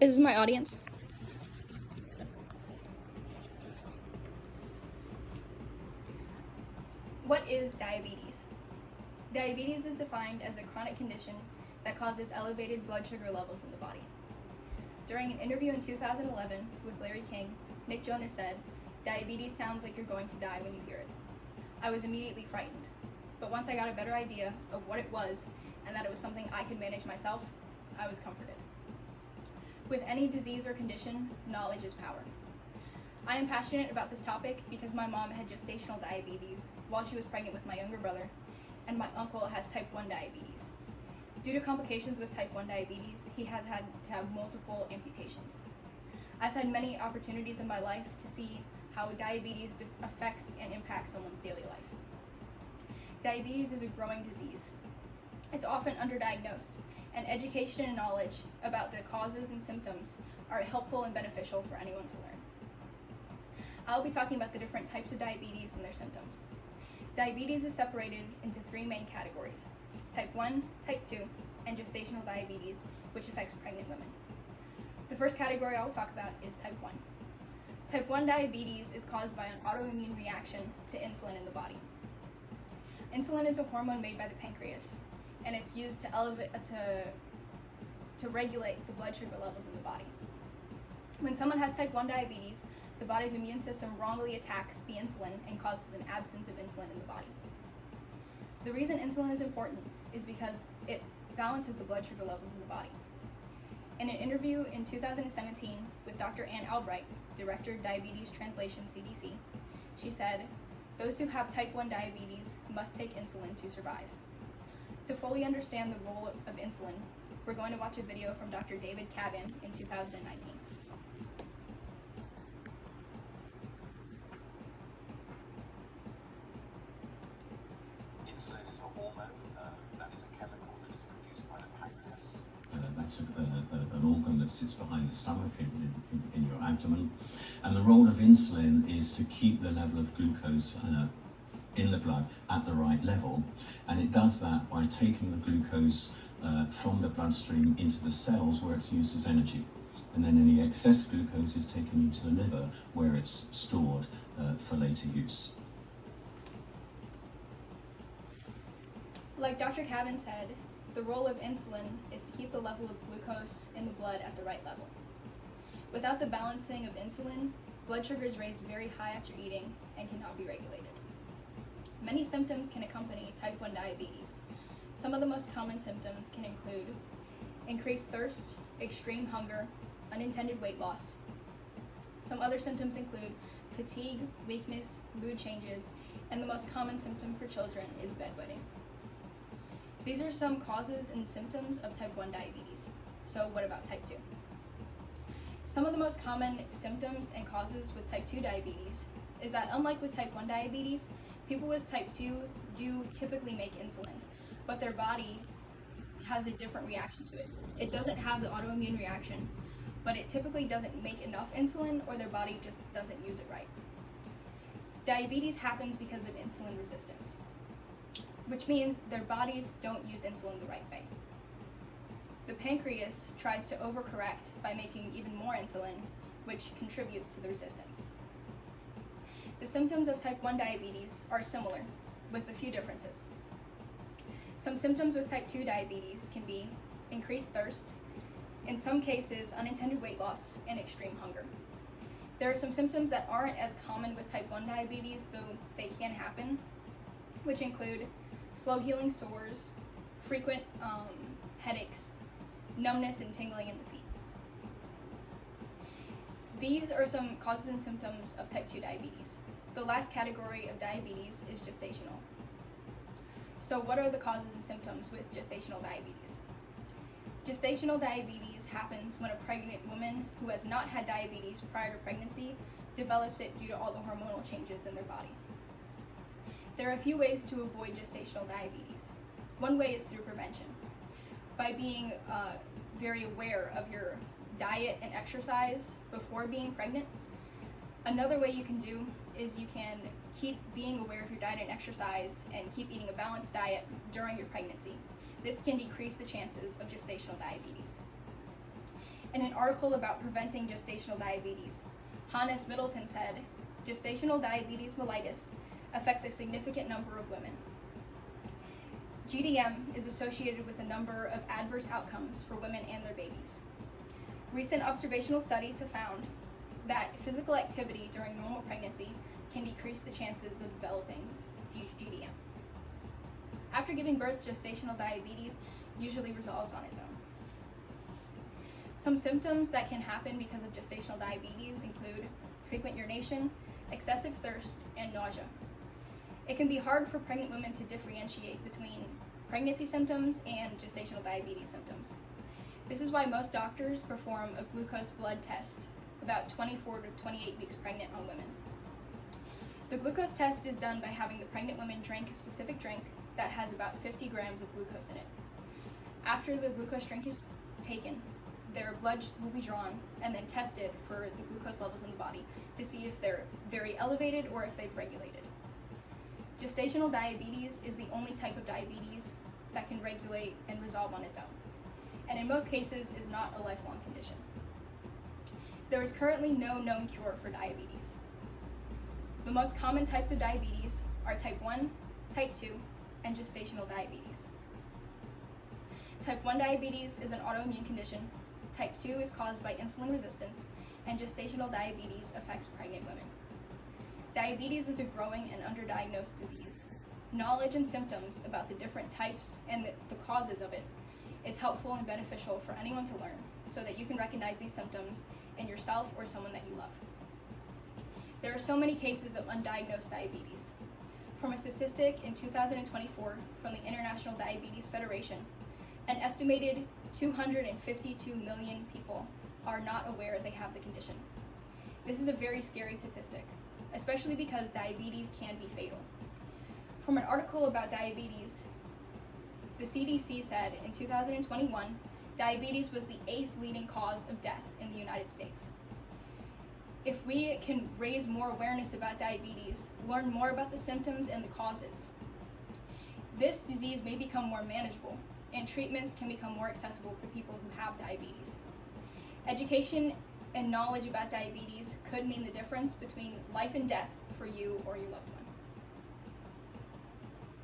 This is my audience. What is diabetes? Diabetes is defined as a chronic condition that causes elevated blood sugar levels in the body. During an interview in 2011 with Larry King, Nick Jonas said, "Diabetes sounds like you're going to die when you hear it." I was immediately frightened, but once I got a better idea of what it was and that it was something I could manage myself, I was comforted. With any disease or condition, knowledge is power. I am passionate about this topic because my mom had gestational diabetes while she was pregnant with my younger brother, and my uncle has type 1 diabetes. Due to complications with type 1 diabetes, he has had to have multiple amputations. I've had many opportunities in my life to see how diabetes affects and impacts someone's daily life. Diabetes is a growing disease. It's often underdiagnosed, and education and knowledge about the causes and symptoms are helpful and beneficial for anyone to learn. I'll be talking about the different types of diabetes and their symptoms. Diabetes is separated into 3 main categories: type 1, type 2, and gestational diabetes, which affects pregnant women. The first category I will talk about is type 1. Type 1 diabetes is caused by an autoimmune reaction to insulin in the body. Insulin is a hormone made by the pancreas, and it's used to regulate the blood sugar levels in the body. When someone has type 1 diabetes, the body's immune system wrongly attacks the insulin and causes an absence of insulin in the body. The reason insulin is important is because it balances the blood sugar levels in the body. In an interview in 2017 with Dr. Ann Albright, Director of Diabetes Translation CDC, she said, "Those who have type 1 diabetes must take insulin to survive." To fully understand the role of insulin, we're going to watch a video from Dr. David Caban in 2019. Insulin is a hormone, that is a chemical that is produced by the pancreas. That's an organ that sits behind the stomach in your abdomen. And the role of insulin is to keep the level of glucose in the blood at the right level. And it does that by taking the glucose from the bloodstream into the cells where it's used as energy. And then any excess glucose is taken into the liver where it's stored for later use. Like Dr. Caban said, the role of insulin is to keep the level of glucose in the blood at the right level. Without the balancing of insulin, blood sugar is raised very high after eating and cannot be regulated. Many symptoms can accompany type 1 diabetes. Some of the most common symptoms can include increased thirst, extreme hunger, unintended weight loss. Some other symptoms include fatigue, weakness, mood changes, and the most common symptom for children is bedwetting. These are some causes and symptoms of type 1 diabetes. So what about type 2? Some of the most common symptoms and causes with type 2 diabetes is that, unlike with type 1 diabetes, people with type 2 do typically make insulin, but their body has a different reaction to it. It doesn't have the autoimmune reaction, but it typically doesn't make enough insulin, or their body just doesn't use it right. Diabetes happens because of insulin resistance, which means their bodies don't use insulin the right way. The pancreas tries to overcorrect by making even more insulin, which contributes to the resistance. The symptoms of type 1 diabetes are similar, with a few differences. Some symptoms with type 2 diabetes can be increased thirst, in some cases unintended weight loss, and extreme hunger. There are some symptoms that aren't as common with type 1 diabetes, though they can happen, which include slow healing sores, frequent headaches, numbness and tingling in the feet. These are some causes and symptoms of type 2 diabetes. The last category of diabetes is gestational. So what are the causes and symptoms with gestational diabetes? Gestational diabetes happens when a pregnant woman who has not had diabetes prior to pregnancy develops it due to all the hormonal changes in their body. There are a few ways to avoid gestational diabetes. One way is through prevention, by being very aware of your diet and exercise before being pregnant. Another way you can do is you can keep being aware of your diet and exercise and keep eating a balanced diet during your pregnancy. This can decrease the chances of gestational diabetes. In an article about preventing gestational diabetes, Hannes Middleton said, "Gestational diabetes mellitus affects a significant number of women. GDM is associated with a number of adverse outcomes for women and their babies. Recent observational studies have found that physical activity during normal pregnancy can decrease the chances of developing GDM. After giving birth, gestational diabetes usually resolves on its own." Some symptoms that can happen because of gestational diabetes include frequent urination, excessive thirst, and nausea. It can be hard for pregnant women to differentiate between pregnancy symptoms and gestational diabetes symptoms. This is why most doctors perform a glucose blood test about 24 to 28 weeks pregnant on women. The glucose test is done by having the pregnant woman drink a specific drink that has about 50 grams of glucose in it. After the glucose drink is taken, their blood will be drawn and then tested for the glucose levels in the body to see if they're very elevated or if they've regulated. Gestational diabetes is the only type of diabetes that can regulate and resolve on its own, and in most cases is not a lifelong condition. There is currently no known cure for diabetes. The most common types of diabetes are type 1, type 2, and gestational diabetes. Type 1 diabetes is an autoimmune condition, type 2 is caused by insulin resistance, and gestational diabetes affects pregnant women. Diabetes is a growing and underdiagnosed disease. Knowledge and symptoms about the different types and the causes of it is helpful and beneficial for anyone to learn so that you can recognize these symptoms in yourself or someone that you love. There are so many cases of undiagnosed diabetes. From a statistic in 2024 from the International Diabetes Federation, an estimated 252 million people are not aware they have the condition. This is a very scary statistic, especially because diabetes can be fatal. From an article about diabetes, the CDC said in 2021, diabetes was the 8th leading cause of death in the United States. If we can raise more awareness about diabetes, learn more about the symptoms and the causes, this disease may become more manageable and treatments can become more accessible for people who have diabetes. Education and knowledge about diabetes could mean the difference between life and death for you or your loved one.